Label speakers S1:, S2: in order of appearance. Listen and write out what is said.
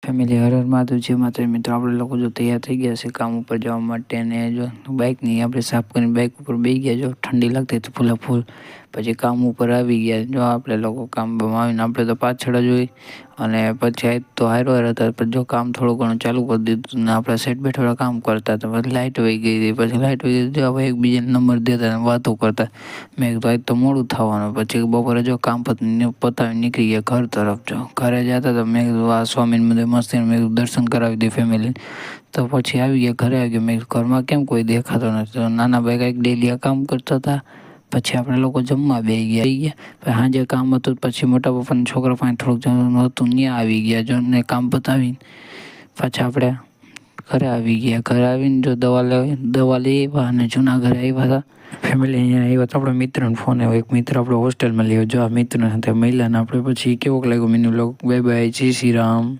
S1: Family Har Har Mahadev જે માત્ર મિત્રો આપણે લોકો જો તૈયાર થઈ ગયા છે કામ ઉપર જવા માટે ને જો બાઇકની આપણે સાફ કરીને બાઇક ઉપર બેસી ગયા જો ઠંડી લાગતી તો ફૂલા ફૂલ પછી કામ ઉપર આવી ગયા જો આપણે લોકો કામ આવીને આપણે તો પાછળ જ હોય અને પછી આજ તો હારો હતા પછી જો કામ થોડું ઘણું ચાલુ કરી દીધું ને આપણે સેટ બેઠા કામ કરતા તો પછી લાઇટ વહી ગઈ હતી પછી લાઇટ વહી ગઈ જો હવે એકબીજાને નંબર દેતા અને વાતો કરતા મેં કીધું આજ તો મોડું થવાનું પછી બપોરે જો કામ પતાવી નીકળી ગયા ઘર તરફ જો ઘરે જતા તો મેં કીધું આ સ્વામીને બધે મસ્તી મેં કીધું દર્શન કરાવી દે ફેમિલીને તો પછી આવી ગયા ઘરે આવી ગયા મેં કીધું ઘરમાં કેમ કોઈ દેખાતો નથી તો નાના ભાઈ કાંઈક ડેલી આ કામ કરતા હતા પછી આપણે લોકો જમવા બેસી ગયા પછી સાંજે કામ હતું પછી મોટા પપ્પાના છોકરા પાસે થોડુંક જવાનું હતું ત્યાં આવી ગયા જો ને કામ પતાવીને પાછા આપણે ઘરે આવી ગયા ઘરે આવીને જો દવા લઈ આવ્યા અને જૂના ઘરે આવ્યા હતા ફેમિલી અહીંયા આવ્યા તો આપણે મિત્રનો ફોન આવ્યો એક મિત્ર આપણે હોસ્ટેલમાં લેવો જો આ મિત્ર સાથે મહિલાને આપણે પછી કેવોક લાગ્યો મીનુ લોક બાય બાય જય શ્રી રામ.